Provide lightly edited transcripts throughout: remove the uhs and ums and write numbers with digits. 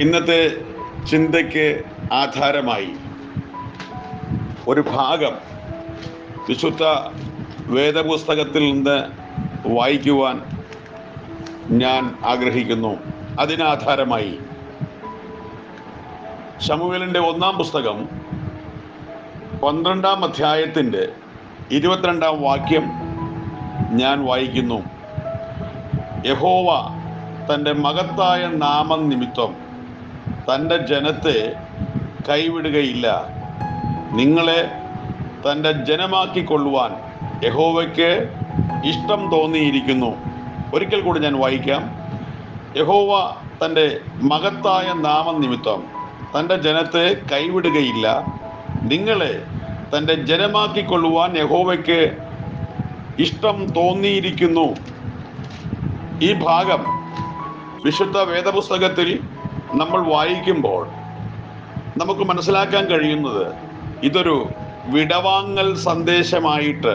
ഇന്നത്തെ ചിന്തയ്ക്ക് ആധാരമായി ഒരു ഭാഗം വിശുദ്ധ വേദപുസ്തകത്തിൽ നിന്ന് വായിക്കുവാൻ ഞാൻ ആഗ്രഹിക്കുന്നു. അതിനാധാരമായി ശമൂവേലിൻ്റെ 1-ാം പുസ്തകം 12-ാം അധ്യായത്തിൻ്റെ 22-ാം വാക്യം ഞാൻ വായിക്കുന്നു. യഹോവ തൻ്റെ മഹത്തായ നാമം നിമിത്തം തൻ്റെ ജനത്തെ കൈവിടുകയില്ല. നിങ്ങളെ തൻ്റെ ജനമാക്കിക്കൊള്ളുവാൻ യഹോവയ്ക്ക് ഇഷ്ടം തോന്നിയിരിക്കുന്നു. ഒരിക്കൽ കൂടി ഞാൻ വായിക്കാം. യഹോവ തൻ്റെ മഹത്തായ നാമം നിമിത്തം തൻ്റെ ജനത്തെ കൈവിടുകയില്ല. നിങ്ങളെ തൻ്റെ ജനമാക്കിക്കൊള്ളുവാൻ യഹോവയ്ക്ക് ഇഷ്ടം തോന്നിയിരിക്കുന്നു. ഈ ഭാഗം വിശുദ്ധ വേദപുസ്തകത്തിൽ നമ്മൾ വായിക്കുമ്പോൾ നമുക്ക് മനസ്സിലാക്കാൻ കഴിയുന്നത് ഇതൊരു വിടവാങ്ങൽ സന്ദേശമായിട്ട്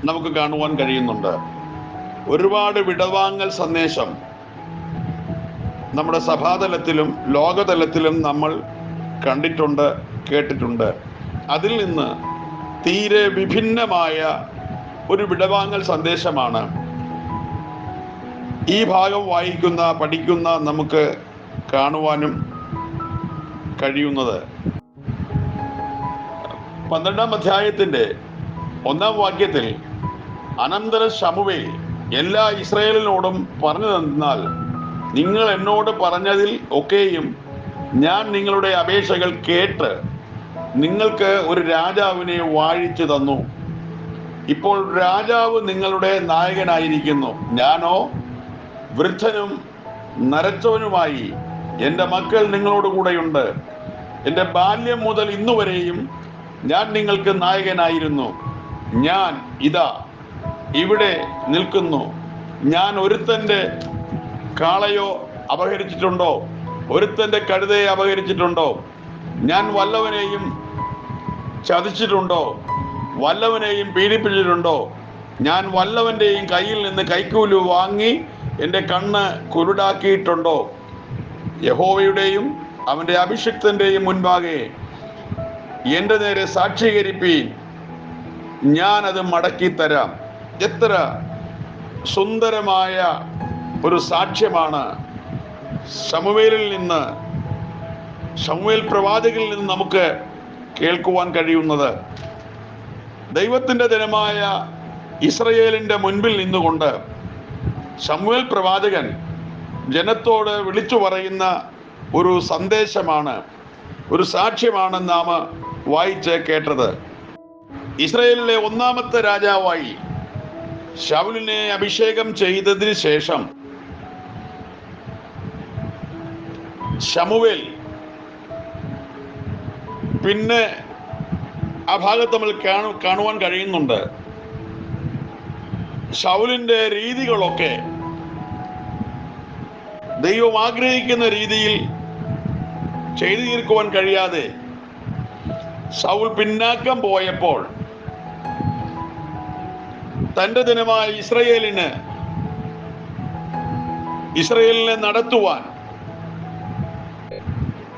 നമുക്ക് കാണുവാൻ കഴിയുന്നുണ്ട്. ഒരുപാട് വിടവാങ്ങൽ സന്ദേശം നമ്മുടെ സഭാതലത്തിലും ലോകതലത്തിലും നമ്മൾ കണ്ടിട്ടുണ്ട്, കേട്ടിട്ടുണ്ട്. അതിൽ നിന്ന് തീരെ വിഭിന്നമായ ഒരു വിടവാങ്ങൽ സന്ദേശമാണ് ഈ ഭാഗം വായിക്കുന്ന, പഠിക്കുന്ന നമുക്ക് കാണുവാനും കഴിയുന്നത്. 12-ാം അധ്യായത്തിൻ്റെ 1-ാം വാക്യത്തിൽ അനന്തരം ശമൂവേൽ എല്ലാ ഇസ്രായേലിനോടും പറഞ്ഞു തന്നാൽ, നിങ്ങൾ എന്നോട് പറഞ്ഞതിൽ ഒക്കെയും ഞാൻ നിങ്ങളുടെ അപേക്ഷകൾ കേട്ട് നിങ്ങൾക്ക് ഒരു രാജാവിനെ വാഴിച്ചു തന്നു. ഇപ്പോൾ രാജാവ് നിങ്ങളുടെ നായകനായിരിക്കുന്നു. ഞാനോ വൃദ്ധനും നരച്ചവനുമായി. എൻ്റെ മക്കൾ നിങ്ങളോട് കൂടെയുണ്ട്. എൻ്റെ ബാല്യം മുതൽ ഇന്നുവരെയും ഞാൻ നിങ്ങൾക്ക് നായകനായിരുന്നു. ഞാൻ ഇതാ ഇവിടെ നിൽക്കുന്നു. ഞാൻ ഒരുത്തൻ്റെ കാളയോ അപഹരിച്ചിട്ടുണ്ടോ? ഒരുത്തൻ്റെ കഴുതയെ അപഹരിച്ചിട്ടുണ്ടോ? ഞാൻ വല്ലവനെയും ചതിച്ചിട്ടുണ്ടോ? വല്ലവനെയും പീഡിപ്പിച്ചിട്ടുണ്ടോ? ഞാൻ വല്ലവൻ്റെയും കയ്യിൽ നിന്ന് കൈക്കൂലി വാങ്ങി എൻ്റെ കണ്ണ് കുരുടാക്കിയിട്ടുണ്ടോ? യഹോവയുടെയും അവൻ്റെ അഭിഷിക്തൻ്റെയും മുൻപാകെ എൻ്റെ നേരെ സാക്ഷീകരിപ്പീൻ, ഞാനത് മടക്കി തരാം. എത്ര സുന്ദരമായ ഒരു സാക്ഷ്യമാണ് ശമൂവേലിൽ നിന്ന്, ശമൂവേൽ പ്രവാചകനിൽ നിന്ന് നമുക്ക് കേൾക്കുവാൻ കഴിയുന്നത്. ദൈവത്തിൻ്റെ ജനമായ ഇസ്രയേലിൻ്റെ മുൻപിൽ നിന്നുകൊണ്ട് ശമൂവേൽ പ്രവാചകൻ ജനത്തോട് വിളിച്ചു പറയുന്ന ഒരു സന്ദേശമാണ്, ഒരു സാക്ഷ്യമാണ് നാം വായിച്ച് കേട്ടത്. ഇസ്രയേലിലെ 1-ാമത്തെ രാജാവായി ശൗലിനെ അഭിഷേകം ചെയ്തതിന് ശേഷം ശമൂവേൽ പിന്നെ ആ ഭാഗത്ത് നമ്മൾ കാണുവാൻ കഴിയുന്നുണ്ട്. ശൗലിൻ്റെ രീതികളൊക്കെ ദൈവം ആഗ്രഹിക്കുന്ന രീതിയിൽ ചെയ്തു തീർക്കുവാൻ കഴിയാതെ ശൗൽ പിന്നാക്കം പോയപ്പോൾ തൻ്റെ ജനമായ ഇസ്രയേലിനെ നടത്തുവാൻ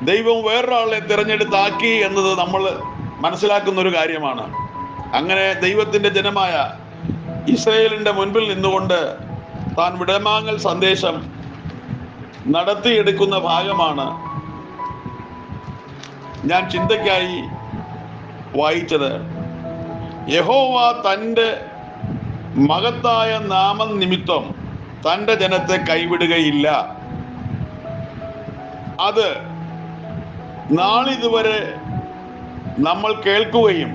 ദൈവം വേറൊരാളെ തിരഞ്ഞെടുത്താക്കി എന്നത് നമ്മൾ മനസ്സിലാക്കുന്ന ഒരു കാര്യമാണ്. അങ്ങനെ ദൈവത്തിൻ്റെ ജനമായ ഇസ്രയേലിൻ്റെ മുൻപിൽ നിന്നുകൊണ്ട് താൻ വിടവാങ്ങൽ സന്ദേശം നടത്തിയെടുക്കുന്ന ഭാഗമാണ് ഞാൻ ചിന്തയ്ക്കായി വായിച്ചത്. യഹോവ തൻ്റെ മഹത്തായ നാമം നിമിത്തം തൻ്റെ ജനത്തെ കൈവിടുകയില്ല. അത് നാളിതുവരെ നമ്മൾ കേൾക്കുകയും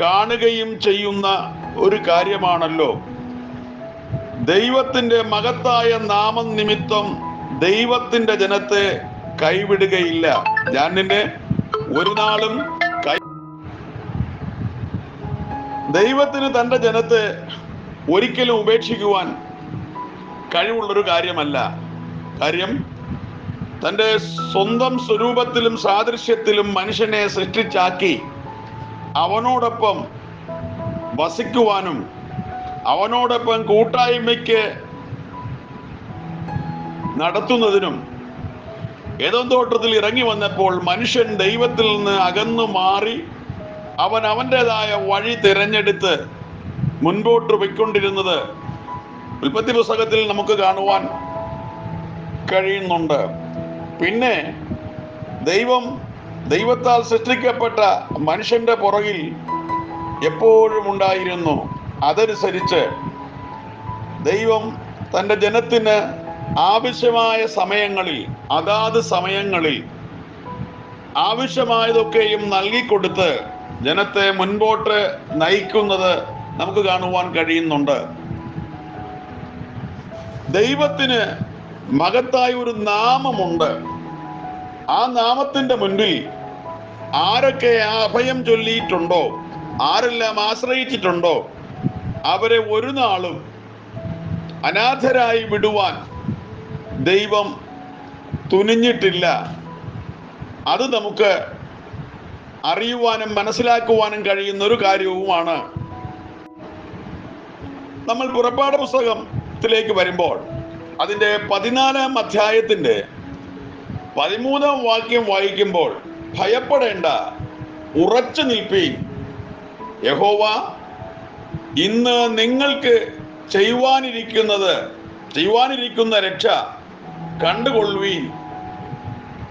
കാണുകയും ചെയ്യുന്ന ഒരു കാര്യമാണല്ലോ. ദൈവത്തിൻ്റെ മഹത്തായ നാമം നിമിത്തം ദൈവത്തിൻ്റെ ജനത്തെ കൈവിടുകയില്ല. ഞാൻ നിന്നെ ഒരു നാളും ദൈവത്തിന് തൻ്റെ ജനത്തെ ഒരിക്കലും ഉപേക്ഷിക്കുവാൻ കഴിവുള്ളൊരു കാര്യമല്ല. കാര്യം തൻ്റെ സ്വന്തം സ്വരൂപത്തിലും സാദൃശ്യത്തിലും മനുഷ്യനെ സൃഷ്ടിച്ചാക്കി അവനോടൊപ്പം വസിക്കുവാനും അവനോടൊപ്പം കൂട്ടായ്മയ്ക്ക് നടത്തുന്നതിനും ഏദോം തോട്ടത്തിൽ ഇറങ്ങി വന്നപ്പോൾ മനുഷ്യൻ ദൈവത്തിൽ നിന്ന് അകന്നു മാറി അവൻ അവൻ്റെതായ വഴി തിരഞ്ഞെടുത്ത് മുൻപോട്ട് പോയിക്കൊണ്ടിരുന്നത് ഉൽപ്പത്തി പുസ്തകത്തിൽ നമുക്ക് കാണുവാൻ കഴിയുന്നുണ്ട്. പിന്നെ ദൈവത്താൽ സൃഷ്ടിക്കപ്പെട്ട മനുഷ്യന്റെ പുറകിൽ എപ്പോഴും ഉണ്ടായിരുന്നു. അതനുസരിച്ച് ദൈവം തൻ്റെ ജനത്തിന് ആവശ്യമായ സമയങ്ങളിൽ അതാത് സമയങ്ങളിൽ ആവശ്യമായതൊക്കെയും നൽകിക്കൊടുത്ത് ജനത്തെ മുൻപോട്ട് നയിക്കുന്നത് നമുക്ക് കാണുവാൻ കഴിയുന്നുണ്ട്. ദൈവത്തിന് മഹത്തായ ഒരു നാമമുണ്ട്. ആ നാമത്തിന്റെ മുൻപിൽ ആരൊക്കെ ആ അഭയം ചൊല്ലിയിട്ടുണ്ടോ, ആരെല്ലാം ആശ്രയിച്ചിട്ടുണ്ടോ, അവരെ ഒരു നാളും അനാഥരായി വിടുവാൻ ദൈവം തുനിഞ്ഞിട്ടില്ല. അത് നമുക്ക് അറിയുവാനും മനസ്സിലാക്കുവാനും കഴിയുന്ന ഒരു കാര്യവുമാണ്. നമ്മൾ പുറപ്പാട് പുസ്തകത്തിലേക്ക് വരുമ്പോൾ അതിൻ്റെ 14-ാം അധ്യായത്തിൻ്റെ 13-ാം വാക്യം വായിക്കുമ്പോൾ, ഭയപ്പെടേണ്ട, ഉറച്ചു നിൽപ്പീൻ, യഹോവ ഇന്ന് നിങ്ങൾക്ക് ചെയ്യുവാനിരിക്കുന്ന രക്ഷ കണ്ടുകൊള്ളുവീൻ.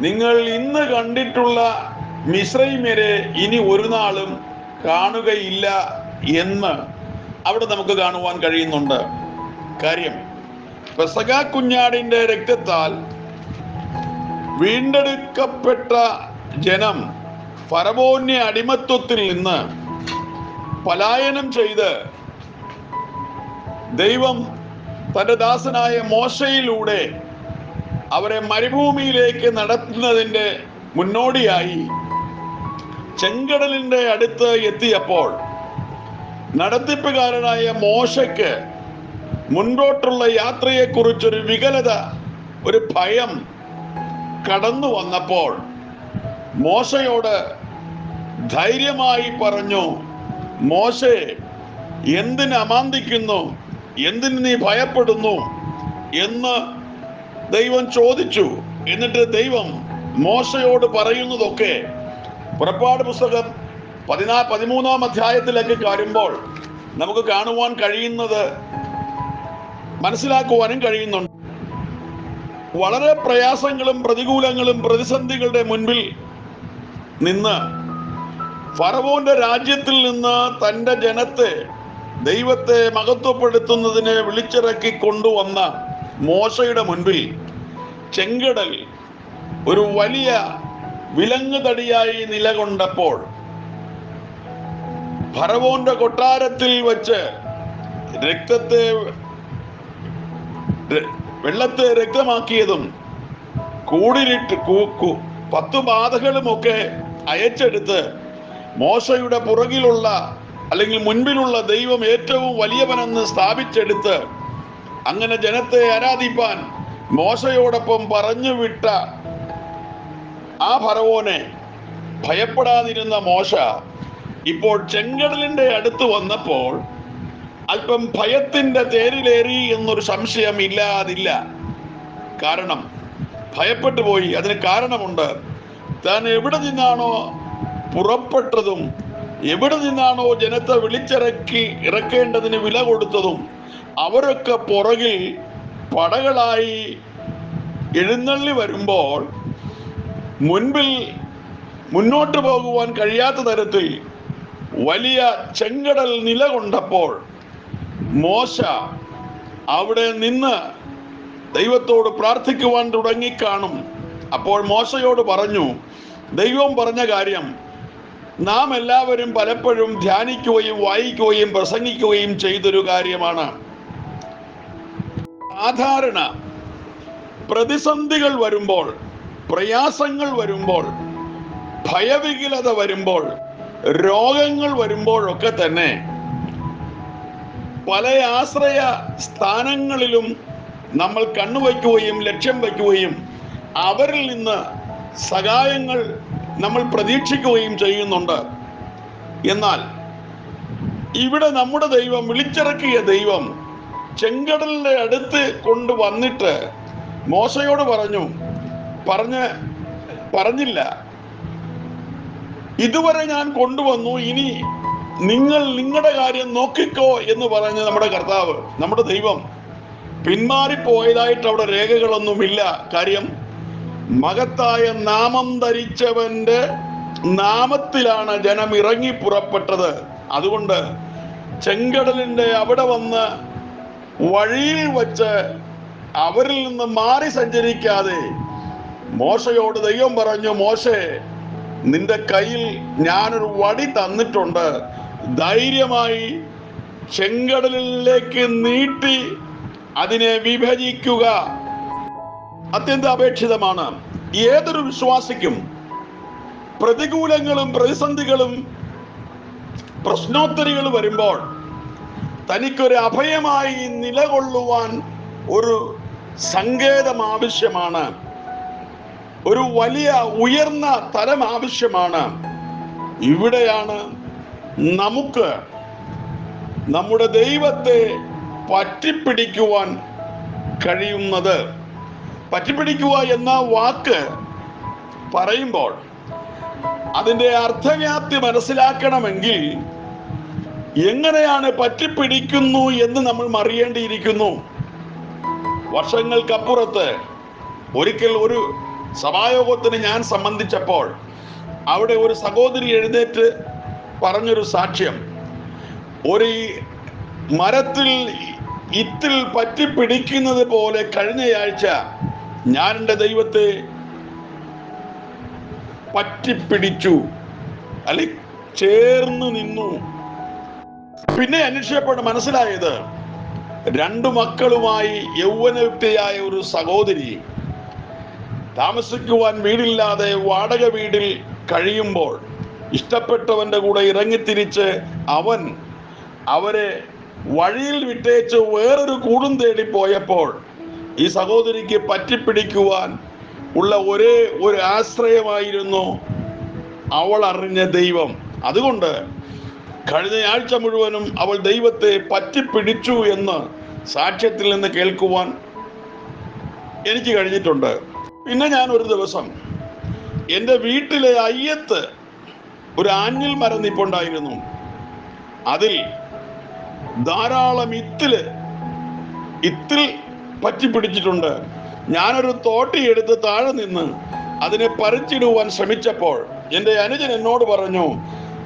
നിങ്ങൾ ഇന്ന് കണ്ടിട്ടുള്ള മിസ്രയീമ്യരെ ഇനി ഒരു നാളും കാണുകയില്ല എന്ന് അവിടെ നമുക്ക് കാണുവാൻ കഴിയുന്നുണ്ട്. കാര്യം, പെസഹ കുഞ്ഞാടിന്റെ രക്തത്താൽ വീണ്ടെടുക്കപ്പെട്ട ജനം ഫറവോന്യ അടിമത്വത്തിൽ നിന്ന് പലായനം ചെയ്ത് ദൈവം തൻ്റെ ദാസനായ മോശയിലൂടെ അവരെ മരുഭൂമിയിലേക്ക് നടത്തുന്നതിൻ്റെ മുന്നോടിയായി ചെങ്കടലിൻ്റെ അടുത്ത് എത്തിയപ്പോൾ നടത്തിപ്പുകാരനായ മോശയ്ക്ക് മുൻപോട്ടുള്ള യാത്രയെക്കുറിച്ചൊരു വികലത, ഒരു ഭയം കടന്നു വന്നപ്പോൾ മോശയോട് ധൈര്യമായി പറഞ്ഞു, മോശേ, എന്തിന് അമാന്തിക്കുന്നു, എന്തിന് നീ ഭയപ്പെടുന്നു എന്ന് ദൈവം ചോദിച്ചു. എന്നിട്ട് ദൈവം മോശയോട് പറയുന്നതൊക്കെ പുറപ്പാട് പുസ്തകം 13-ാം അധ്യായത്തിലേക്ക് വരുമ്പോൾ നമുക്ക് കാണുവാൻ കഴിയുന്നത്, മനസ്സിലാക്കുവാനും കഴിയുന്നുണ്ട്. വളരെ പ്രയാസങ്ങളും പ്രതികൂലങ്ങളും പ്രതിസന്ധികളുടെ മുൻപിൽ നിന്ന് ഫറവോന്റെ രാജ്യത്തിൽ നിന്ന് തൻ്റെ ജനത്തെ, ദൈവത്തെ മഹത്വപ്പെടുത്തുന്നതിനെ വിളിച്ചിറക്കി കൊണ്ടുവന്ന മോശയുടെ മുൻപിൽ ചെങ്കടൽ ഒരു വലിയ വിലങ്ങുതടിയായി നിലകൊണ്ടപ്പോൾ ഫറവോന്റെ കൊട്ടാരത്തിൽ വച്ച് വെള്ളത്തെ രക്തമാക്കിയതും കൂടിലിട്ട് 10 ബാധകളുമൊക്കെ അയച്ചെടുത്ത് മോശയുടെ പുറകിലുള്ള അല്ലെങ്കിൽ മുൻപിലുള്ള ദൈവം ഏറ്റവും വലിയവനെന്ന് സ്ഥാപിച്ചെടുത്ത് അങ്ങനെ ജനത്തെ ആരാധിപ്പാൻ മോശയോടൊപ്പം പറഞ്ഞു വിട്ട ആ ഫറവോനെ ഭയപ്പെടാതിരുന്ന മോശ ഇപ്പോൾ ചെങ്കടലിന്റെ അടുത്ത് വന്നപ്പോൾ അല്പം ഭയത്തിന്റെ തേരിലേറി എന്നൊരു സംശയം ഇല്ലാതില്ല. കാരണം ഭയപ്പെട്ടു പോയി. അതിന് കാരണമുണ്ട്. താൻ എവിടെ നിന്നാണോ പുറപ്പെട്ടതും, എവിടെ നിന്നാണോ ജനത്തെ ഇറക്കേണ്ടതിന് വില കൊടുത്തതും, അവരൊക്കെ പുറകിൽ പടകളായി എഴുന്നള്ളി വരുമ്പോൾ മുന്നോട്ട് പോകുവാൻ കഴിയാത്ത തരത്തിൽ വലിയ ചെങ്കടൽ നിലകൊണ്ടപ്പോൾ മോശ അവിടെ നിന്ന് ദൈവത്തോട് പ്രാർത്ഥിക്കുവാൻ തുടങ്ങിക്കാണും. അപ്പോൾ മോശയോട് പറഞ്ഞു, ദൈവം പറഞ്ഞ കാര്യം നാം എല്ലാവരും പലപ്പോഴും ധ്യാനിക്കുകയും വായിക്കുകയും പ്രസംഗിക്കുകയും ചെയ്തൊരു കാര്യമാണ്. സാധാരണ പ്രതിസന്ധികൾ വരുമ്പോൾ, പ്രയാസങ്ങൾ വരുമ്പോൾ, ഭയവികലത വരുമ്പോൾ, രോഗങ്ങൾ വരുമ്പോഴൊക്കെ തന്നെ പല ആശ്രയ സ്ഥാനങ്ങളിലും നമ്മൾ കണ്ണുവയ്ക്കുകയും ലക്ഷ്യം വയ്ക്കുകയും അവരിൽ നിന്ന് സഹായങ്ങൾ നമ്മൾ പ്രതീക്ഷിക്കുകയും ചെയ്യുന്നുണ്ട്. എന്നാൽ ഇവിടെ നമ്മുടെ ദൈവം, വിളിച്ചിറക്കിയ ദൈവം ചെങ്കടലിന്റെ അടുത്ത് കൊണ്ടുവന്നിട്ട് മോശയോട് പറഞ്ഞു, പറഞ്ഞില്ല. ഇതുവരെ ഞാൻ കൊണ്ടുവന്നു, ഇനി നിങ്ങൾ നിങ്ങളുടെ കാര്യം നോക്കിക്കോ എന്ന് പറഞ്ഞ് നമ്മുടെ കർത്താവ്, നമ്മുടെ ദൈവം പിന്മാറിപ്പോയതായിട്ട് അവിടെ രേഖകളൊന്നുമില്ല. കാര്യം മഹത്തായ നാമം ധരിച്ചവന്റെ നാമത്തിലാണ് ജനം ഇറങ്ങി പുറപ്പെട്ടത്. അതുകൊണ്ട് ചെങ്കടലിന്റെ അവിടെ വന്ന് വഴിയിൽ വച്ച് അവരിൽ നിന്ന് മാറി സഞ്ചരിക്കാതെ മോശയോട് ദൈവം പറഞ്ഞു, മോശേ, നിന്റെ കയ്യിൽ ഞാനൊരു വടി തന്നിട്ടുണ്ട്, ധൈര്യമായി ചെങ്കടലിലേക്ക് നീട്ടി അതിനെ വിഭജിക്കുക. അത്യന്താപേക്ഷിതമാണ്. ഏതൊരു വിശ്വാസിക്കും പ്രതികൂലങ്ങളും പ്രതിസന്ധികളും പ്രശ്നോത്തരികളും വരുമ്പോൾ തനിക്കൊരു അഭയമായി നിലകൊള്ളുവാൻ ഒരു സങ്കേതം ആവശ്യമാണ്, ഒരു വലിയ ഉയർന്ന തലം ആവശ്യമാണ്. ഇവിടെയാണ് നമുക്ക് നമ്മുടെ ദൈവത്തെ പറ്റിപ്പിടിക്കുവാൻ കഴിയുന്നത്. പറ്റിപ്പിടിക്കുക എന്ന വാക്ക് പറയുമ്പോൾ അതിൻ്റെ അർത്ഥവ്യാപ്തി മനസ്സിലാക്കണമെങ്കിൽ എങ്ങനെയാണ് പറ്റിപ്പിടിക്കുന്നു എന്ന് നമ്മൾ അറിയേണ്ടിയിരിക്കുന്നു. വർഷങ്ങൾക്കപ്പുറത്ത് ഒരിക്കൽ ഒരു സഭായോഗത്തിന് ഞാൻ സംബന്ധിച്ചപ്പോൾ അവിടെ ഒരു സഹോദരി എഴുന്നേറ്റ് പറഞ്ഞൊരു സാക്ഷ്യം, ഒരു മരത്തിൽ ഇത്തിൽ പറ്റിപ്പിടിക്കുന്നത് പോലെ കഴിഞ്ഞയാഴ്ച ഞാൻ എൻ്റെ ദൈവത്തെ പറ്റിപ്പിടിച്ചു, അല്ലെ ചേർന്ന് നിന്നു. പിന്നെ അന്വേഷിച്ചപ്പോൾ മനസ്സിലായത് 2 മക്കളുമായി യൗവനയുക്തയായ ഒരു സഹോദരി താമസിക്കുവാൻ വീടില്ലാതെ വാടക വീട്ടിൽ കഴിയുമ്പോൾ ഇഷ്ടപ്പെട്ടവന്റെ കൂടെ ഇറങ്ങിത്തിരിച്ച് അവരെ വഴിയിൽ വിട്ടേച്ച് വേറൊരു കൂടും തേടി പോയപ്പോൾ ഈ സഹോദരിക്ക് പറ്റിപ്പിടിക്കുവാൻ ഉള്ള ഒരേ ഒരു ആശ്രയമായിരുന്നു അവൾ അറിഞ്ഞ ദൈവം. അതുകൊണ്ട് കഴിഞ്ഞ ആഴ്ച മുഴുവനും അവൾ ദൈവത്തെ പറ്റിപ്പിടിച്ചു എന്ന് സാക്ഷ്യത്തിൽ നിന്ന് കേൾക്കുവാൻ എനിക്ക് കഴിഞ്ഞിട്ടുണ്ട്. പിന്നെ ഞാൻ ഒരു ദിവസം എൻ്റെ വീട്ടിലെ അയ്യത്ത് ഒരു ആഞ്ഞിൽ മരം നിപ്പുണ്ടായിരുന്നു. അതിൽ ധാരാളം ഇത്തിൽ പറ്റിപ്പിടിച്ചിട്ടുണ്ട്. ഞാനൊരു തോട്ടി എടുത്ത് താഴെ നിന്ന് അതിനെ പറിച്ചിടുവാൻ ശ്രമിച്ചപ്പോൾ എൻ്റെ അനുജൻ എന്നോട് പറഞ്ഞു,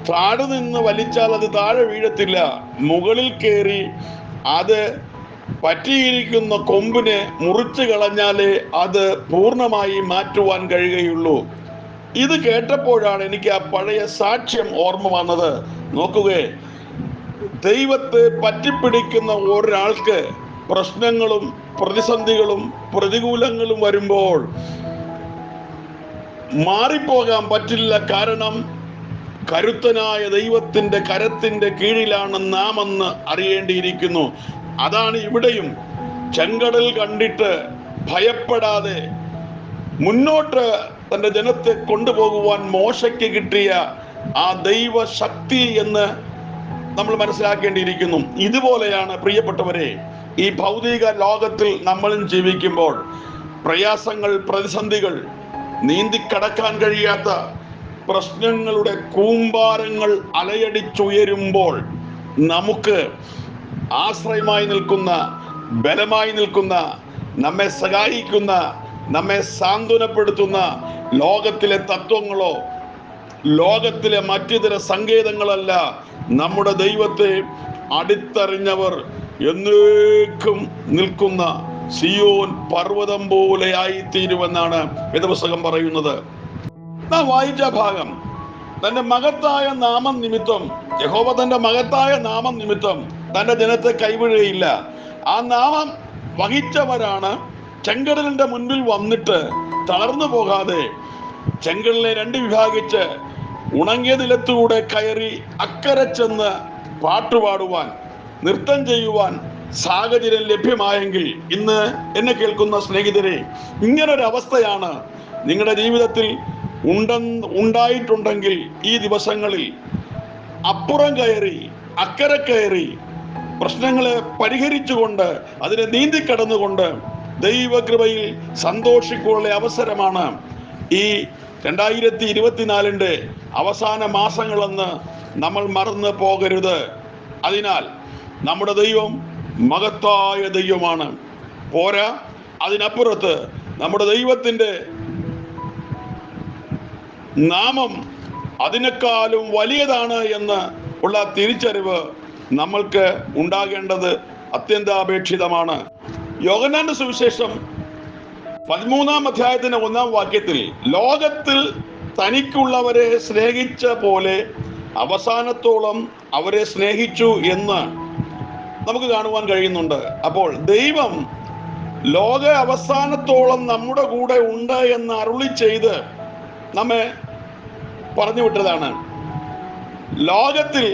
താഴെ നിന്ന് വലിച്ചാൽ അത് താഴെ വീഴത്തില്ല, മുകളിൽ കയറി അത് പറ്റിയിരിക്കുന്ന കൊമ്പിനെ മുറിച്ചു കളഞ്ഞാലേ അത് പൂർണ്ണമായി മാറ്റുവാൻ കഴിയുകയുള്ളൂ. ഇത് കേട്ടപ്പോഴാണ് എനിക്ക് ആ പഴയ സാക്ഷ്യം ഓർമ്മ വന്നത്. നോക്കുകേ, ദൈവത്തെ പറ്റിപ്പിടിക്കുന്ന ഒരാൾക്ക് പ്രശ്നങ്ങളും പ്രതിസന്ധികളും പ്രതികൂലങ്ങളും വരുമ്പോൾ മാറിപ്പോകാൻ പറ്റില്ല. കാരണം കരുത്തനായ ദൈവത്തിന്റെ കരത്തിന്റെ കീഴിലാണ് നാം എന്ന് അറിയേണ്ടിയിരിക്കുന്നു. അതാണ് ഇവിടെയും ചെങ്കടൽ കണ്ടിട്ട് ഭയപ്പെടാതെ മുന്നോട്ട് തന്റെ ജനത്തെ കൊണ്ടുപോകുവാൻ മോശയ്ക്ക് കിട്ടിയ ആ ദൈവശക്തി എന്ന് നമ്മൾ മനസ്സിലാക്കേണ്ടിയിരിക്കുന്നു. ഇതുപോലെയാണ് പ്രിയപ്പെട്ടവരെ ഈ ഭൗതിക ലോകത്തിൽ നമ്മളും ജീവിക്കുമ്പോൾ പ്രയാസങ്ങൾ, പ്രതിസന്ധികൾ, നീന്തിക്കടക്കാൻ കഴിയാത്ത പ്രശ്നങ്ങളുടെ കൂമ്പാരങ്ങൾ അലയടിച്ചുയരുമ്പോൾ നമുക്ക് ആശ്രയമായി നിൽക്കുന്ന, ബലമായി നിൽക്കുന്ന, നമ്മെ സഹായിക്കുന്ന, നമ്മെ സാന്ത്വനപ്പെടുത്തുന്ന ലോകത്തിലെ തത്വങ്ങളോ ലോകത്തിലെ മറ്റിതര സങ്കേതങ്ങളല്ല, നമ്മുടെ ദൈവത്തെ അടുത്തറിഞ്ഞവർ എന്നേക്കും നിൽക്കുന്ന സിയോൻ പർവ്വതം പോലെ ആയിത്തീരുമെന്നാണ് വേദപുസ്തകം പറയുന്നത്. നാം വായിച്ച ഭാഗം, തന്റെ മഹത്തായ നാമം നിമിത്തം യഹോവ തന്റെ മഹത്തായ നാമം നിമിത്തം തന്റെ ജനത്തെ കൈവിടുകയില്ല. ആ നാമം വഹിച്ചവരാണ് ചെങ്കടലിന്റെ മുൻപിൽ വന്നിട്ട് തളർന്നു പോകാതെ ചെങ്കടലിനെ 2 വിഭാഗിച്ച് ഉണങ്ങിയ നിലത്തൂടെ കയറി അക്കരെ ചെന്ന് പാട്ടുപാടുവാൻ, നൃത്തം ചെയ്യുവാൻ സാഹചര്യം ലഭ്യമായെങ്കിൽ, ഇന്ന് എന്നെ കേൾക്കുന്ന സ്നേഹിതരെ, ഇങ്ങനൊരു അവസ്ഥയാണ് നിങ്ങളുടെ ജീവിതത്തിൽ ഉണ്ടായിട്ടുണ്ടെങ്കിൽ ഈ ദിവസങ്ങളിൽ അപ്പുറം കയറി അക്കരെ കയറി പ്രശ്നങ്ങളെ പരിഹരിച്ചുകൊണ്ട് അതിനെ നീന്തിക്കടന്നുകൊണ്ട് ദൈവകൃപയിൽ സന്തോഷിക്കാനുള്ള അവസരമാണ് ഈ 2024 അവസാന മാസങ്ങളെന്ന് നമ്മൾ മറന്നു പോകരുത്. അതിനാൽ നമ്മുടെ ദൈവം മഹത്തായ ദൈവമാണ്. പോരാ, അതിനപ്പുറത്ത് നമ്മുടെ ദൈവത്തിൻ്റെ നാമം അതിനേക്കാളും വലിയതാണ് എന്ന് ഉള്ള തിരിച്ചറിവ് നമ്മൾക്ക് ഉണ്ടാകേണ്ടത് അത്യന്താപേക്ഷിതമാണ്. യോഹന്നാന്റെ സുവിശേഷം 13-ാം അധ്യായത്തിന്റെ 1-ാം വാക്യത്തിൽ ലോകത്തിൽ തനിക്കുള്ളവരെ സ്നേഹിച്ച പോലെ അവസാനത്തോളം അവരെ സ്നേഹിച്ചു എന്ന് നമുക്ക് കാണുവാൻ കഴിയുന്നുണ്ട്. അപ്പോൾ ദൈവം ലോക അവസാനത്തോളം നമ്മുടെ കൂടെ ഉണ്ട് എന്ന് അരുളി ചെയ്ത് നമ്മെ പറഞ്ഞു വിട്ടതാണ്. ലോകത്തിൽ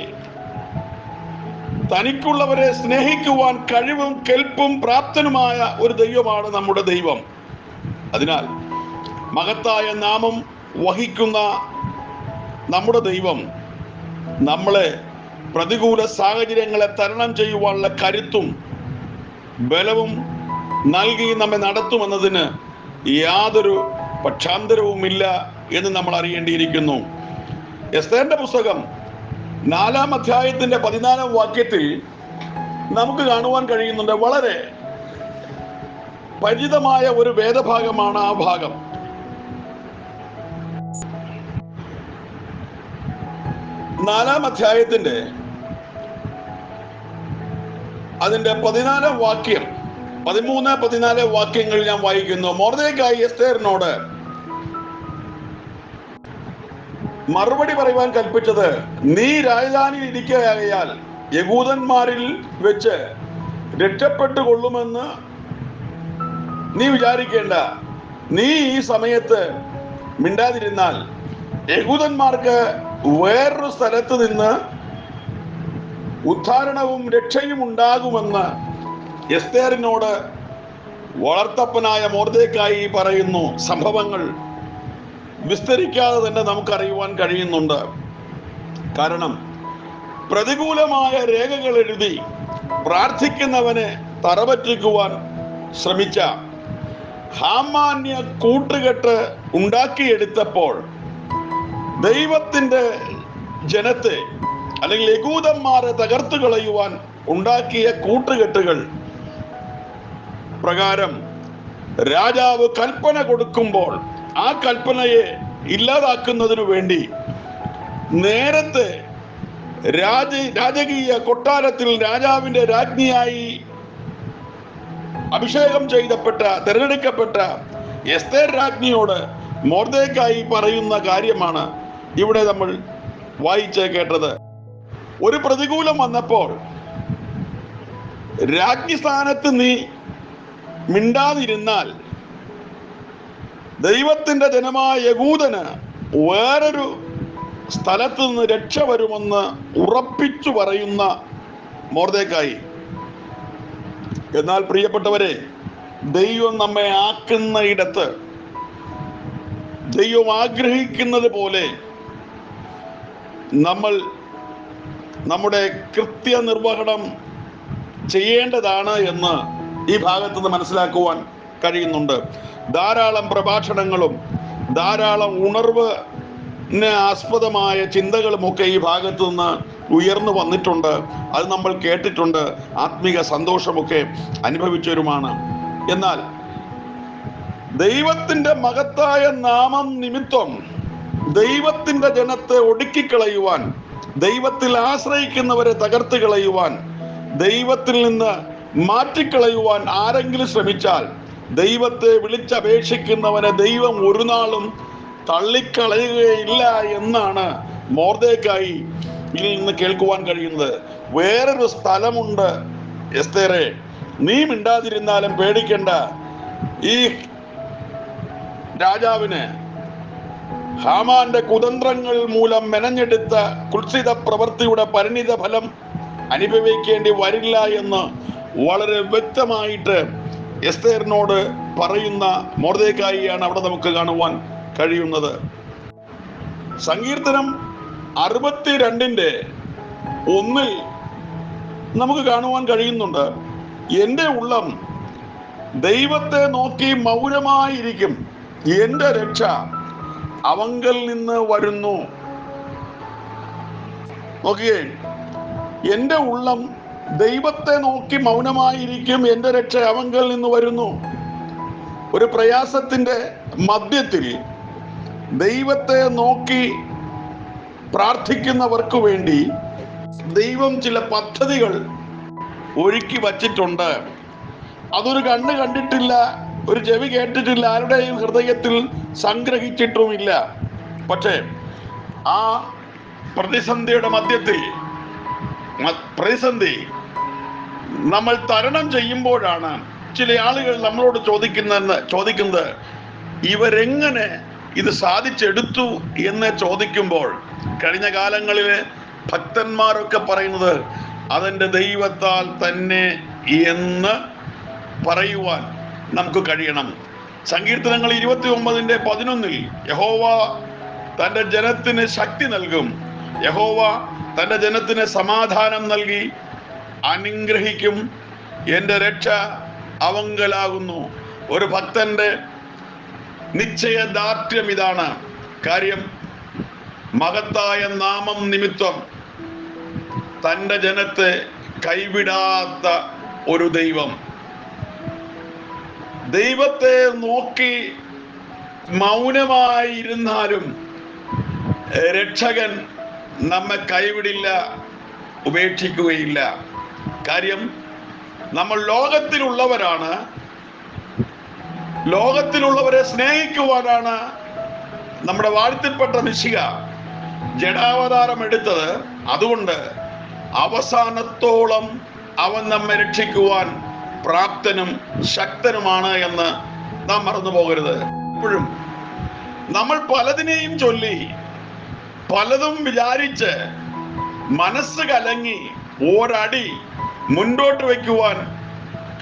തനിക്കുള്ളവരെ സ്നേഹിക്കുവാൻ കഴിവും കെൽപ്പും പ്രാപ്തനുമായ ഒരു ദൈവമാണ് നമ്മുടെ ദൈവം. അതിനാൽ മഹത്തായ നാമം വഹിക്കുന്ന നമ്മുടെ ദൈവം നമ്മളെ പ്രതികൂല സാഹചര്യങ്ങളെ തരണം ചെയ്യുവാനുള്ള കരുത്തും ബലവും നൽകി നമ്മെ നടത്തുമെന്നതിന് യാതൊരു പക്ഷാന്തരവുമില്ല എന്ന് നമ്മൾ അറിയേണ്ടിയിരിക്കുന്നു. എസ്തേറിന്റെ പുസ്തകം 4-ാം അധ്യായത്തിന്റെ 14-ാം വാക്യത്തിൽ നമുക്ക് കാണുവാൻ കഴിയുന്നുണ്ട്. വളരെ പരിചിതമായ ഒരു വേദഭാഗമാണ് ആ ഭാഗം. നാലാം അധ്യായത്തിന്റെ അതിന്റെ 14-ാം വാക്യം, 13, 14 വാക്യങ്ങൾ ഞാൻ വായിക്കുന്നു. മൊർദെഖായി എസ്തേറിനോട് മറുപടി പറയുവാൻ കൽപ്പിച്ചത്, നീ രാജധാനിയിൽ ഇരിക്കുകയാൽ യഹൂദന്മാരിൽ വെച്ച് രക്ഷപ്പെട്ടുകൊള്ളുമെന്ന് നീ വിചാരിക്കേണ്ട. നീ ഈ സമയത്ത് മിണ്ടാതിരുന്നാൽ യഹൂദന്മാർക്ക് വേറൊരു സ്ഥലത്ത് നിന്ന് ഉദ്ധാരണവും രക്ഷയും ഉണ്ടാകുമെന്ന് എസ്തേറിനോട് വളർത്തപ്പനായ മൊർദെഖായി പറയുന്നു. സംഭവങ്ങൾ വിസ്തരിക്കാതെ തന്നെ നമുക്കറിയുവാൻ കഴിയുന്നുണ്ട്. കാരണം പ്രതികൂലമായ രേഖകൾ എഴുതി പ്രാർത്ഥിക്കുന്നവനെ തറപറ്റിക്കുവാൻ ശ്രമിച്ച ഹാമാന്യ കൂട്ടുകെട്ട് ഉണ്ടാക്കിയെടുത്തപ്പോൾ ദൈവത്തിൻ്റെ ജനത്തെ അല്ലെങ്കിൽ യഹൂദന്മാരെ തകർത്തു കളയുവാൻ ഉണ്ടാക്കിയ കൂട്ടുകെട്ടുകൾ പ്രകാരം രാജാവ് കൽപ്പന കൊടുക്കുമ്പോൾ ആ കൽപ്പനയെ ഇല്ലാതാക്കുന്നതിനു വേണ്ടി നേരത്തെ രാജകീയ കൊട്ടാരത്തിൽ രാജാവിന്റെ രാജ്ഞിയായി അഭിഷേകം തിരഞ്ഞെടുക്കപ്പെട്ട എസ്തേർ രാജ്ഞിയോട് മൊർദെഖായി പറയുന്ന കാര്യമാണ് ഇവിടെ നമ്മൾ വായിച്ച് കേട്ടത്. ഒരു പ്രതികൂലം വന്നപ്പോൾ രാജ്ഞി സ്ഥാനത്ത് നീ മിണ്ടാതിരുന്നാൽ ദൈവത്തിന്റെ ജനമായ യഹൂദന് വേറൊരു സ്ഥലത്ത് നിന്ന് രക്ഷ വരുമെന്ന് ഉറപ്പിച്ചു പറയുന്ന മൊർദെഖായി. എന്നാൽ പ്രിയപ്പെട്ടവരെ, ദൈവം നമ്മെ ആക്കുന്ന ഇടത്ത് ദൈവം ആഗ്രഹിക്കുന്നത് പോലെ നമ്മൾ നമ്മുടെ കൃത്യനിർവഹണം ചെയ്യേണ്ടതാണ് എന്ന് ഈ ഭാഗത്ത് നിന്ന് മനസ്സിലാക്കുവാൻ കഴിയുന്നുണ്ട്. ധാരാളം പ്രഭാഷണങ്ങളും ധാരാളം ഉണർവിന് ആസ്പദമായ ചിന്തകളുമൊക്കെ ഈ ഭാഗത്തു നിന്ന് ഉയർന്നു വന്നിട്ടുണ്ട്. അത് നമ്മൾ കേട്ടിട്ടുണ്ട്, ആത്മീക സന്തോഷമൊക്കെ അനുഭവിച്ചവരുമാണ്. എന്നാൽ ദൈവത്തിന്റെ മഹത്തായ നാമം നിമിത്തം ദൈവത്തിന്റെ ജനത്തെ ഒടുക്കിക്കളയുവാൻ, ദൈവത്തിൽ ആശ്രയിക്കുന്നവരെ തകർത്ത് കളയുവാൻ, ദൈവത്തിൽ നിന്ന് മാറ്റിക്കളയുവാൻ ആരെങ്കിലും ശ്രമിച്ചാൽ ദൈവത്തെ വിളിച്ചപേക്ഷിക്കുന്നവനെ ദൈവം ഒരു നാളും തള്ളിക്കളയുകയില്ല എന്നാണ് മൊർദെഖായി ഇതിൽ നിന്ന് കേൾക്കുവാൻ കഴിയുന്നത്. വേറൊരു സ്ഥലമുണ്ട് എസ്തേറെ, നീ മിണ്ടാതിരുന്നാലും പേടിക്കണ്ട. ഈ രാജാവിന് ഹാമാന്റെ കുതന്ത്രങ്ങൾ മൂലം മെനഞ്ഞെടുത്ത കുത്സിത പ്രവൃത്തിയുടെ പരിണിത ഫലം അനുഭവിക്കേണ്ടി വരില്ല എന്ന് വളരെ വ്യക്തമായിട്ട് എസ്തേറിനോട് പറയുന്ന മൊർദെഖായിയാണ് അവിടെ നമുക്ക് കാണുവാൻ കഴിയുന്നത്. സങ്കീർത്തനം 62:1 നമുക്ക് കാണുവാൻ കഴിയുന്നുണ്ട്, എൻ്റെ ഉള്ളം ദൈവത്തെ നോക്കി മൗനമായിരിക്കും, എന്റെ രക്ഷ അവങ്കൽ നിന്ന് വരുന്നു. നോക്കിയേ, എന്റെ ഉള്ളം ദൈവത്തെ നോക്കി മൗനമായിരിക്കും, എന്റെ രക്ഷ അവങ്കൽ നിന്ന് വരുന്നു. ഒരു പ്രയാസത്തിന്റെ മധ്യത്തിൽ ദൈവത്തെ നോക്കി പ്രാർത്ഥിക്കുന്നവർക്ക് വേണ്ടി ദൈവം ചില പദ്ധതികൾ ഒരുക്കി വച്ചിട്ടുണ്ട്. അതൊരു കണ്ണ് കണ്ടിട്ടില്ല, ഒരു ചെവി കേട്ടിട്ടില്ല, ആരുടെയും ഹൃദയത്തിൽ സംഗ്രഹിച്ചിട്ടുമില്ല. പക്ഷേ ആ പ്രതിസന്ധിയുടെ മധ്യത്തിൽ പ്രതിസന്ധി നമ്മൾ തരണം ചെയ്യുമ്പോഴാണ് ചില ആളുകൾ നമ്മളോട് ചോദിക്കുന്നത് ഇവരെങ്ങനെ ഇത് സാധിച്ചെടുത്തു എന്ന് ചോദിക്കുമ്പോൾ കഴിഞ്ഞ കാലങ്ങളിൽ ഭക്തന്മാരൊക്കെ പറയുന്നത് അതെന്റെ ദൈവത്താൽ തന്നെ എന്ന് പറയുവാൻ നമുക്ക് കഴിയണം. സങ്കീർത്തനങ്ങൾ 29:11 യഹോവ തൻ്റെ ജനത്തിന് ശക്തി നൽകും, യഹോവ തൻ്റെ ജനത്തിന് സമാധാനം നൽകി അനുഗ്രഹിക്കും, എൻ്റെ രക്ഷ അവങ്കലാകുന്നു. ഒരു ഭക്തന്റെ നിശ്ചയദാർഢ്യം ഇതാണ്. കാര്യം, മഹത്തായ നാമം നിമിത്തം തൻ്റെ ജനത്തെ കൈവിടാത്ത ഒരു ദൈവം. ദൈവത്തെ നോക്കി മൗനമായിരുന്നാലും രക്ഷകൻ നമ്മെ കൈവിടില്ല, ഉപേക്ഷിക്കുകയില്ല. കാര്യം, നമ്മൾ ലോകത്തിലുള്ളവരാണ്, ലോകത്തിലുള്ളവരെ സ്നേഹിക്കുവാനാണ് നമ്മുടെ വാഴ്ത്തപ്പെട്ട മിശിഹ ജഡാവതാരം എടുത്തത്. അതുകൊണ്ട് അവസാനത്തോളം അവൻ നമ്മെ രക്ഷിക്കുവാൻ പ്രാപ്തനും ശക്തനുമാണ് എന്ന് നാം മറന്നു പോകരുത്. എപ്പോഴും നമ്മൾ പലതിനെയും ചൊല്ലി പലതും വിചാരിച്ച് മനസ്സ് കലങ്ങി ഒരടി മുൻപോട്ട് വയ്ക്കുവാൻ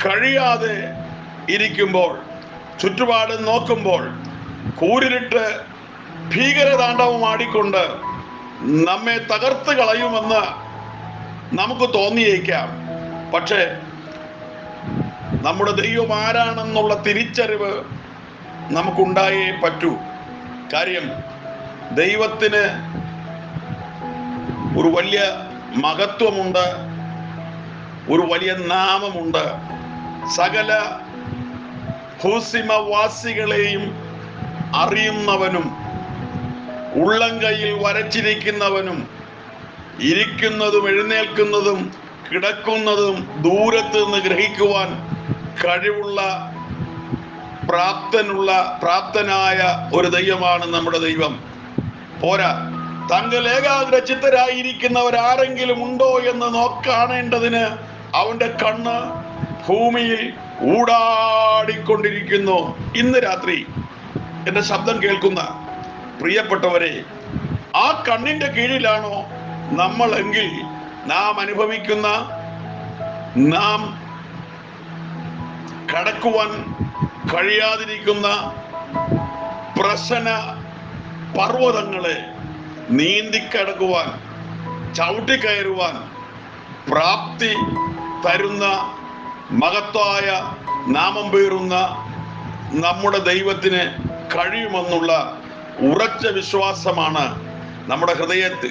കഴിയാതെ ഇരിക്കുമ്പോൾ, ചുറ്റുപാട് നോക്കുമ്പോൾ കൂരിലിട്ട് ഭീകരതാണ്ഡവം ആടിക്കൊണ്ട് നമ്മെ തകർത്ത് കളയുമെന്ന് നമുക്ക് തോന്നിയേക്കാം. പക്ഷേ നമ്മുടെ ദൈവം ആരാണെന്നുള്ള തിരിച്ചറിവ് നമുക്കുണ്ടായേ പറ്റൂ. കാര്യം, ദൈവത്തിന് ഒരു വലിയ മഹത്വമുണ്ട്, ഒരു വലിയ നാമമുണ്ട്. സകല ഭൂസിമവാസികളെയും അറിയുന്നവനും ഉള്ളംകൈയിൽ വരച്ചിരിക്കുന്നവനും ഇരിക്കുന്നതും എഴുന്നേൽക്കുന്നതും കിടക്കുന്നതും ദൂരത്ത് നിന്ന് ഗ്രഹിക്കുവാൻ കഴിവുള്ള പ്രാപ്തനായ ഒരു ദൈവമാണ് നമ്മുടെ ദൈവം. പോരാ, തങ്ങൾ ഏകാഗ്രചിത്തരായിരിക്കുന്നവരാരെങ്കിലും ഉണ്ടോ എന്ന് കാണേണ്ടതിന് അവന്റെ കണ്ണ് ഭൂമിയിൽ ഊടാടിക്കൊണ്ടിരിക്കുന്നു. ഇന്ന് രാത്രി എന്റെ ശബ്ദം കേൾക്കുന്ന പ്രിയപ്പെട്ടവരെ, ആ കണ്ണിന്റെ കീഴിലാണോ നമ്മളെങ്കിൽ നാം അനുഭവിക്കുന്ന, നാം കടക്കുവാൻ കഴിയാതിരിക്കുന്ന പ്രശ്ന പർവ്വതങ്ങളെ നീന്തിക്കടക്കുവാൻ, ചവിട്ടിക്കയറുവാൻ പ്രാപ്തി തരുന്ന മഹത്തായ നാമം പേറുന്ന നമ്മുടെ ദൈവത്തിന് കഴിയുമെന്നുള്ള ഉറച്ച വിശ്വാസമാണ് നമ്മുടെ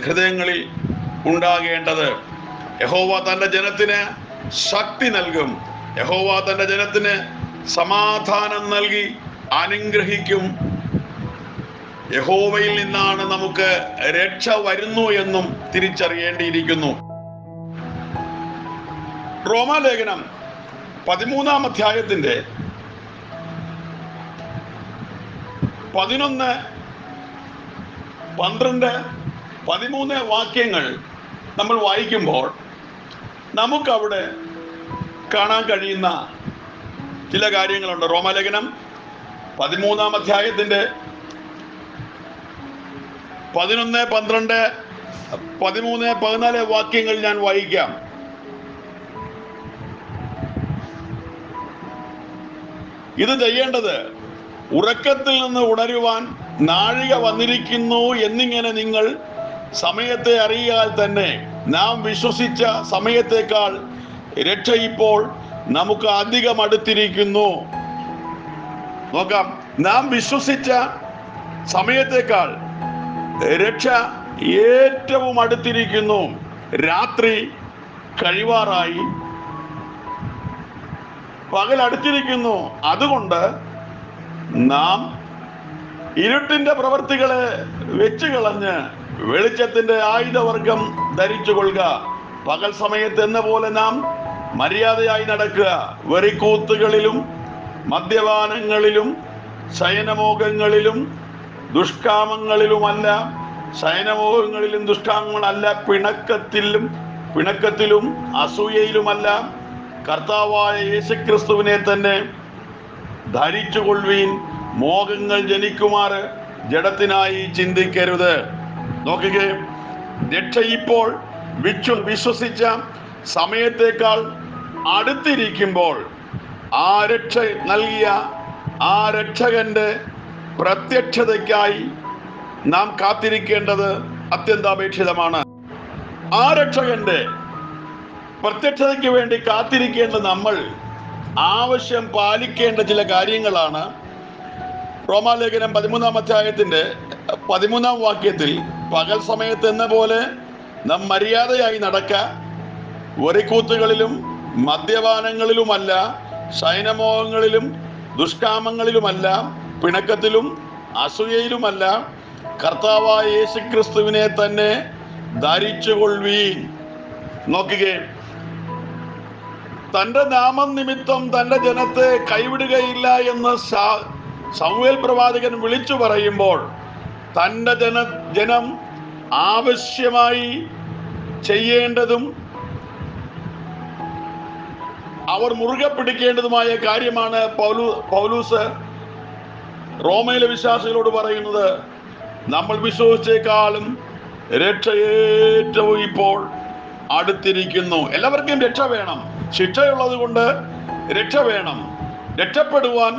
ഹൃദയങ്ങളിൽ ഉണ്ടാകേണ്ടത്. യഹോവ തൻ്റെ ജനത്തിന് ശക്തി നൽകും, യഹോവ തൻ്റെ ജനത്തിന് സമാധാനം നൽകി അനുഗ്രഹിക്കും. യഹോവയിൽ നിന്നാണ് നമുക്ക് രക്ഷ വരുന്നു എന്നും തിരിച്ചറിയേണ്ടിയിരിക്കുന്നു. റോമാലേഖനം 13-ാം അധ്യായത്തിന്റെ 11, 12, 13 വാക്യങ്ങൾ നമ്മൾ വായിക്കുമ്പോൾ നമുക്കവിടെ കാണാൻ കഴിയുന്ന ചില കാര്യങ്ങളുണ്ട്. റോമാലേഖനം 13-ാം അധ്യായത്തിന്റെ 11, 12, 13, 14 വാക്യങ്ങൾ ഞാൻ വായിക്കാം. ഇത് ചെയ്യേണ്ടത് ഉറക്കത്തിൽ നിന്ന് ഉണരുവാൻ നാഴിക വന്നിരിക്കുന്നു എന്നിങ്ങനെ നിങ്ങൾ സമയത്തെ അറിയാൽ തന്നെ നാം വിശ്വസിച്ച സമയത്തേക്കാൾ രക്ഷ ഇപ്പോൾ നമുക്ക് അധികം അടുത്തിരിക്കുന്നു. നോക്കാം, നാം വിശ്വസിച്ച സമയത്തേക്കാൾ രക്ഷ ഏറ്റവും അടുത്തിരിക്കുന്നു. രാത്രി കഴിവാറായി, പകൽ അടുത്തിരിക്കുന്നു. അതുകൊണ്ട് നാം ഇരുട്ടിന്റെ പ്രവൃത്തികളെ വെച്ച് കളഞ്ഞ് വെളിച്ചത്തിന്റെ ആയുധവർഗം ധരിച്ചു കൊള്ളുക. പകൽ സമയത്ത് എന്ന പോലെ നാം മര്യാദയായി നടക്കുക. വെറിക്കൂത്തുകളിലും മദ്യപാനങ്ങളിലും ശയനമോഹങ്ങളിലും ദുഷ്കാമങ്ങളിലുമല്ല, ശയനമോഹങ്ങളിലും ദുഷ്കാമങ്ങളല്ല, പിണക്കത്തിലും അസൂയയിലുമല്ല, കർത്താവായ യേശുക്രിസ്തുവിനെ തന്നെ ധരിച്ചു കൊള്ളുവീൻ. മോഹങ്ങൾ ജനിക്കുമാറ് ജഡത്തിനായി ചിന്തിക്കരുത്. നോക്കുക, രക്ഷ ഇപ്പോൾ വിശ്വസിച്ച സമയത്തേക്കാൾ അടുത്തിരിക്കുമ്പോൾ ആ രക്ഷ നൽകിയ ആ രക്ഷകന്റെ പ്രത്യക്ഷതയ്ക്കായി നാം കാത്തിരിക്കേണ്ടത് അത്യന്താപേക്ഷിതമാണ്. ആ രക്ഷകന്റെ പ്രത്യക്ഷതയ്ക്ക് വേണ്ടി കാത്തിരിക്കേണ്ട നമ്മൾ ആവശ്യം പാലിക്കേണ്ട ചില കാര്യങ്ങളാണ്. റോമാലേഖനം 13-ാം അധ്യായത്തിന്റെ 13-ാം വാക്യത്തിൽ, പകൽ സമയത്ത് എന്ന പോലെ നാം മര്യാദയായി നടക്ക, വെറിക്കൂത്തുകളിലും മദ്യപാനങ്ങളിലുമല്ല, ശയനമോഹങ്ങളിലും ദുഷ്കാമങ്ങളിലുമല്ല, പിണക്കത്തിലും അസൂയയിലുമല്ല, കർത്താവായ യേശുക്രിസ്തുവിനെ തന്നെ ധരിച്ചു കൊള്ളുവീൻ. നോക്കുകേ, തന്റെ നാമം നിമിത്തം തന്റെ ജനത്തെ കൈവിടുകയില്ല എന്ന് ശമൂവേൽ പ്രവാചകൻ വിളിച്ചു പറയുമ്പോൾ, തന്റെ ജനം ആവശ്യമായി ചെയ്യേണ്ടതും അവർ മുറുകെ പിടിക്കേണ്ടതുമായ കാര്യമാണ് പൗലൂസ് റോമയിലെ വിശ്വാസികളോട് പറയുന്നത്. നമ്മൾ വിശ്വസിച്ചേക്കാളും രക്ഷ ഏറ്റവും ഇപ്പോൾ അടുത്തിരിക്കുന്നു. എല്ലാവർക്കും രക്ഷ വേണം. ശിക്ഷയുള്ളത് കൊണ്ട് രക്ഷ വേണം. രക്ഷപ്പെടുവാൻ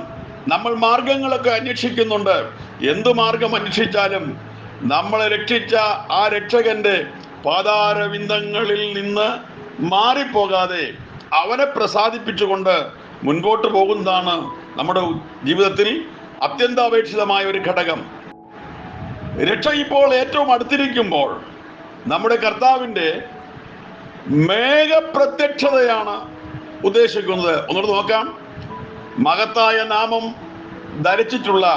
നമ്മൾ മാർഗങ്ങളൊക്കെ അന്വേഷിക്കുന്നുണ്ട്. എന്തു മാർഗം അന്വേഷിച്ചാലും നമ്മളെ രക്ഷിച്ച ആ രക്ഷകന്റെ പാതാരവിന്ദങ്ങളിൽ നിന്ന് മാറിപ്പോകാതെ അവനെ പ്രസാദിപ്പിച്ചുകൊണ്ട് മുൻപോട്ട് പോകുന്നതാണ് നമ്മുടെ ജീവിതത്തിൽ അത്യന്താപേക്ഷിതമായ ഒരു ഘടകം. രക്ഷ ഇപ്പോൾ ഏറ്റവും അടുത്തിരിക്കുമ്പോൾ നമ്മുടെ കർത്താവിൻ്റെ മേഘപ്രത്യക്ഷതയാണ് ഉദ്ദേശിക്കുന്നത്. ഒന്നുകൂടെ നോക്കാം. മഹത്തായ നാമം ധരിച്ചിട്ടുള്ള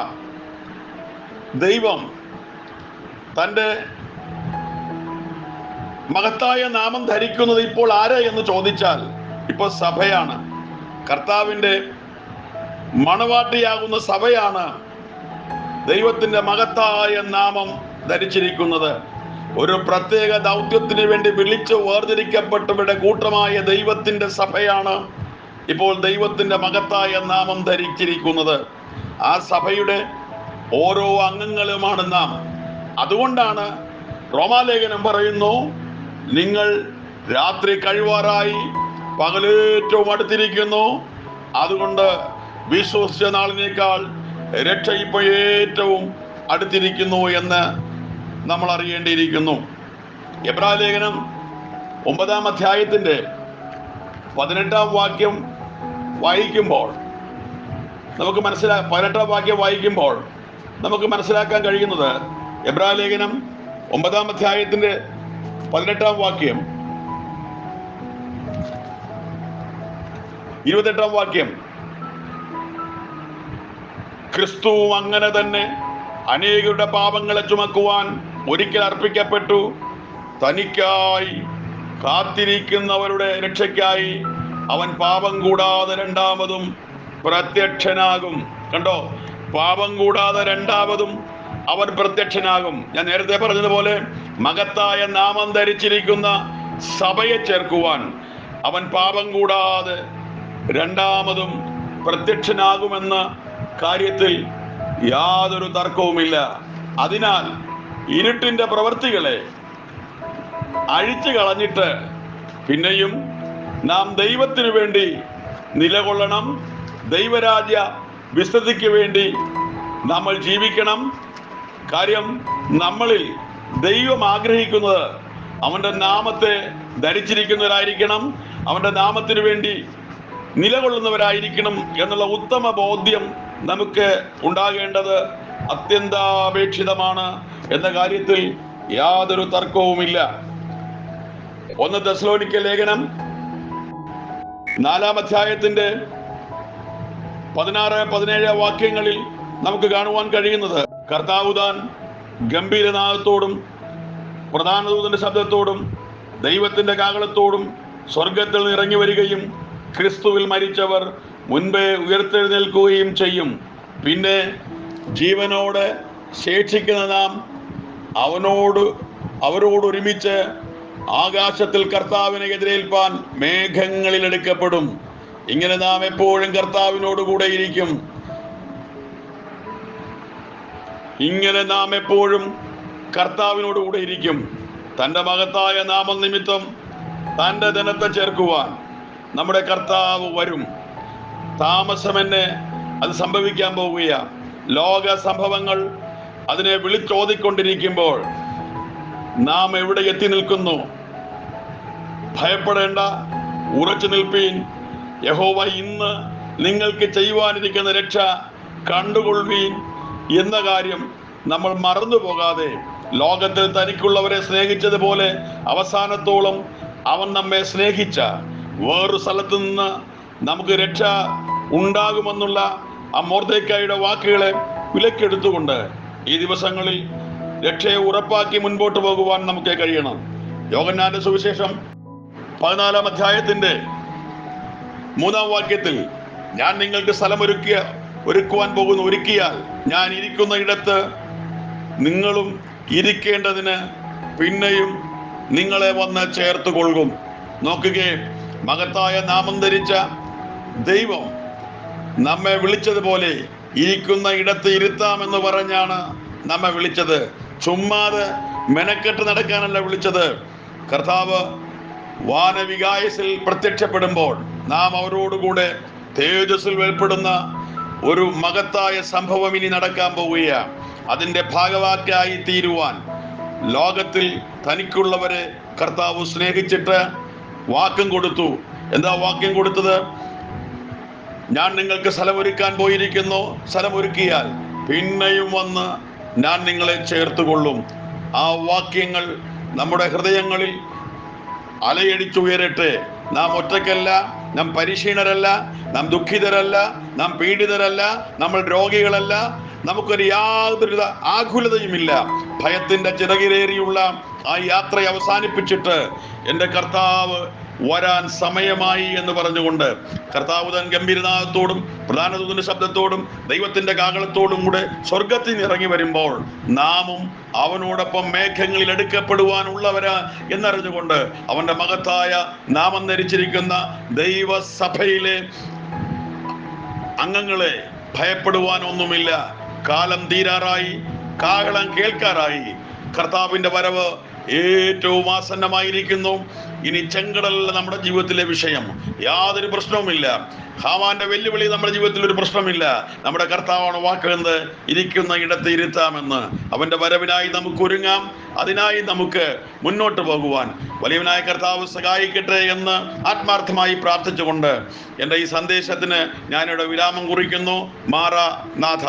ദൈവം തൻ്റെ മഹത്തായ നാമം ധരിക്കുന്നത് ഇപ്പോൾ ആരാ എന്ന് ചോദിച്ചാൽ ഇപ്പോൾ സഭയാണ്. കർത്താവിൻ്റെ മണവാട്ടിയാകുന്ന സഭയാണ് ദൈവത്തിൻ്റെ മഹത്തായ നാമം ധരിച്ചിരിക്കുന്നത്. ഒരു പ്രത്യേക ദൗത്യത്തിന് വേണ്ടി വിളിച്ച് വേർതിരിക്കപ്പെട്ടവരുടെ കൂട്ടമായ ദൈവത്തിൻ്റെ സഭയാണ് ഇപ്പോൾ ദൈവത്തിൻ്റെ മഹത്തായ നാമം ധരിച്ചിരിക്കുന്നത്. ആ സഭയുടെ ഓരോ അംഗങ്ങളുമാണ് നാം. അതുകൊണ്ടാണ് റോമാലേഖനം പറയുന്നു, നിങ്ങൾ രാത്രി കഴിവാറായി, പകലേറ്റവും അടുത്തിരിക്കുന്നു. അതുകൊണ്ട് വിശ്വസിച്ച നാളിനേക്കാൾ രക്ഷ ഇപ്പോൾ ഏറ്റവും അടുത്തിരിക്കുന്നു എന്ന് നമ്മൾ അറിയേണ്ടിയിരിക്കുന്നു. എബ്രായലേഖനം 9-ാം അധ്യായത്തിന്റെ 18-ാം വാക്യം വായിക്കുമ്പോൾ നമുക്ക് 18-ാം വാക്യം വായിക്കുമ്പോൾ നമുക്ക് മനസ്സിലാക്കാൻ കഴിയുന്നത്, എബ്രായലേഖനം 9-ാം അധ്യായത്തിന്റെ 18-ാം വാക്യം 28-ാം വാക്യം, ക്രിസ്തു അങ്ങനെ തന്നെ അനേകരുടെ പാപങ്ങളെ ചുമക്കുവാൻ ഒരിക്കൽ അർപ്പിക്കപ്പെട്ടു, തനിക്കായി കാത്തിരിക്കുന്നവരുടെ രക്ഷയ്ക്കായി അവൻ പാപം കൂടാതെ രണ്ടാമതും പ്രത്യക്ഷനാകും. കണ്ടോ, പാപം കൂടാതെ രണ്ടാമതും അവൻ പ്രത്യക്ഷനാകും. ഞാൻ നേരത്തെ പറഞ്ഞതുപോലെ മഹത്തായ നാമം ധരിച്ചിരിക്കുന്ന സഭയെ ചേർക്കുവാൻ അവൻ പാപം കൂടാതെ രണ്ടാമതും പ്രത്യക്ഷനാകുമെന്ന കാര്യത്തിൽ യാതൊരു തർക്കവുമില്ല. അതിനാൽ ഇരുട്ടിന്റെ പ്രവൃത്തികളെ അഴിച്ചു കളഞ്ഞിട്ട് പിന്നെയും നാം ദൈവത്തിനു വേണ്ടി നിലകൊള്ളണം. ദൈവരാജ്യ വിസ്തൃതിക്ക് വേണ്ടി നമ്മൾ ജീവിക്കണം. കാര്യം, നമ്മളിൽ ദൈവം ആഗ്രഹിക്കുന്നത് അവൻ്റെ നാമത്തെ ധരിച്ചിരിക്കുന്നവരായിരിക്കണം. അവൻ്റെ നാമത്തിന് വേണ്ടി നിലകൊള്ളുന്നവരായിരിക്കണം എന്നുള്ള ഉത്തമ ബോധ്യം നമുക്ക് ഉണ്ടാകേണ്ടത് അത്യന്താപേക്ഷിതമാണ് എന്ന കാര്യത്തിൽ യാതൊരു തർക്കവുമില്ല. 1 തെസ്സലോനിക്ക ലേഖനം 4-ാം അധ്യായത്തിന്റെ 16-17 വാക്യങ്ങളിൽ നമുക്ക് കാണുവാൻ കഴിയുന്നത്, കർത്താവ് താൻ ഗംഭീരനാദത്തോടും പ്രധാന ദൂതന്റെ ശബ്ദത്തോടും ദൈവത്തിന്റെ കാഹളത്തോടും സ്വർഗത്തിൽ നിന്ന് ഇറങ്ങി വരികയും ക്രിസ്തുവിൽ മരിച്ചവർ മുൻപേ ഉയർത്തെഴുന്നേൽക്കുകയും ചെയ്യും. പിന്നെ ജീവനോടെ ശേഷിക്കുന്ന നാം അവരോടൊരുമിച്ച് ആകാശത്തിൽ കർത്താവിനെ എതിരേൽപ്പാൻ മേഘങ്ങളിൽ എടുക്കപ്പെടും. ഇങ്ങനെ നാം എപ്പോഴും കർത്താവിനോട് കൂടെ ഇരിക്കും. തന്റെ മഹത്തായ നാമനിമിത്തം തന്റെ ധനത്തെ ചേർക്കുവാൻ നമ്മുടെ കർത്താവ് വരും. താമസമെന്നെ അത് സംഭവിക്കാൻ പോവുക. ലോക സംഭവങ്ങൾ അതിനെ വിളിച്ചോതിക്കൊണ്ടിരിക്കുമ്പോൾ നാം എവിടെ എത്തി നിൽക്കുന്നു? ഭയപ്പെടേണ്ട, ഉറച്ചു നിൽപ്പീൻ. യഹോവ ഇന്ന് നിങ്ങൾക്ക് ചെയ്യുവാനിരിക്കുന്ന രക്ഷ കണ്ടുകൊള്ളുവീൻ എന്ന കാര്യം നമ്മൾ മറന്നു പോകാതെ, ലോകത്തിൽ തനിക്കുള്ളവരെ സ്നേഹിച്ചതുപോലെ അവസാനത്തോളം അവൻ നമ്മെ സ്നേഹിച്ച വേറൊരു സ്ഥലത്ത് നിന്ന് നമുക്ക് രക്ഷ ഉണ്ടാകുമെന്നുള്ള ആ മൊർദെഖായിയുടെ വാക്കുകളെ വിലക്കെടുത്തുകൊണ്ട് ഈ ദിവസങ്ങളിൽ രക്ഷയെ ഉറപ്പാക്കി മുൻപോട്ട് പോകുവാൻ നമുക്ക് കഴിയണം. യോഹന്നാന്റെ സുവിശേഷം 14-ാം അധ്യായത്തിന്റെ 3-ാം വാക്യത്തിൽ, ഞാൻ നിങ്ങൾക്ക് സ്ഥലം ഒരുക്കുവാൻ പോകുന്നു. ഒരുക്കിയാൽ ഞാൻ ഇരിക്കുന്ന ഇടത്ത് നിങ്ങളും ഇരിക്കേണ്ടതിന് പിന്നെയും നിങ്ങളെ വന്ന് ചേർത്ത് കൊള്ളും. നോക്കുകയെ, മഹത്തായ നാമം ധരിച്ച ദൈവം നമ്മെ വിളിച്ചതുപോലെ ഇരിക്കുന്ന ഇടത്ത് ഇരുത്താമെന്ന് പറഞ്ഞാണ് നമ്മെ വിളിച്ചത്. ചുമ്മാതെ മെനക്കെട്ട് നടക്കാനല്ല വിളിച്ചത്. കർത്താവ് വാനവികായസിൽ പ്രത്യക്ഷപ്പെടുമ്പോൾ നാം അവരോടുകൂടെ തേജസ്സിൽ വെളിപ്പെടുന്ന ഒരു മഹത്തായ സംഭവം ഇനി നടക്കാൻ പോവുകയാണ്. അതിൻ്റെ ഭാഗവാക്കായി തീരുവാൻ ലോകത്തിൽ തനിക്കുള്ളവരെ കർത്താവ് സ്നേഹിച്ചിട്ട് വാക്യം കൊടുത്തു. എന്താ വാക്യം കൊടുത്തത്? ഞാൻ നിങ്ങൾക്ക് സ്ഥലമൊരുക്കാൻ പോയിരിക്കുന്നു. സ്ഥലമൊരുക്കിയാൽ പിന്നെയും വന്ന് ഞാൻ നിങ്ങളെ ചേർത്തുകൊള്ളും. ആ വാക്യങ്ങൾ നമ്മുടെ ഹൃദയങ്ങളിൽ അലയടിച്ചുയരട്ടെ. നാം ഒറ്റയ്ക്കല്ല, നാം പരിക്ഷീണരല്ല, നാം ദുഃഖിതരല്ല, നാം പീഡിതരല്ല, നമ്മൾ രോഗികളല്ല, നമുക്കൊരു യാതൊരു ആകുലതയുമില്ല. ഭയത്തിന്റെ ചിറകിലേറിയുള്ള ആ യാത്ര അവസാനിപ്പിച്ചിട്ട് എൻ്റെ കർത്താവ് വരാൻ സമയമായി എന്ന് പറഞ്ഞുകൊണ്ട് കർത്താവ് തൻ ഗംഭീരനാദത്തോടും പ്രധാന ദൂതന്റെ ശബ്ദത്തോടും ദൈവത്തിന്റെ കാഹളത്തോടും കൂടെ സ്വർഗത്തിൽ നിന്ന് ഇറങ്ങി വരുമ്പോൾ നാമും അവനോടൊപ്പം മേഘങ്ങളിൽ എടുക്കപ്പെടുവാനുള്ളവരാ എന്നറിഞ്ഞുകൊണ്ട് അവന്റെ മഹത്തായ നാമം ധരിച്ചിരിക്കുന്ന ദൈവസഭയിലെ അംഗങ്ങളെ ഭയപ്പെടുവാൻ ഒന്നുമില്ല. കാലം തീരാറായി, കാഹളം കേൾക്കാറായി. കർത്താവിന്റെ വരവ് ഏറ്റവും ആസന്നമായിരിക്കുന്നു. ഇനി ചെങ്കടലല്ല നമ്മുടെ ജീവിതത്തിലെ വിഷയം. യാതൊരു പ്രശ്നവുമില്ല. ഹാമാന്റെ വെല്ലുവിളി നമ്മുടെ ജീവിതത്തിൽ ഒരു പ്രശ്നമില്ല. നമ്മുടെ കർത്താവാണ് വാക്കുന്നത്, ഇരിക്കുന്ന ഇടത്ത് ഇരുത്താമെന്ന്. അവന്റെ വരവിനായി നമുക്ക് ഒരുങ്ങാം. അതിനായി നമുക്ക് മുന്നോട്ട് പോകുവാൻ വലിയവനായ കർത്താവ് സഹായിക്കട്ടെ എന്ന് ആത്മാർത്ഥമായി പ്രാർത്ഥിച്ചുകൊണ്ട് എൻ്റെ ഈ സന്ദേശത്തിന് ഞാനിവിടെ വിരാമം കുറിക്കുന്നു. മാറാനാഥ.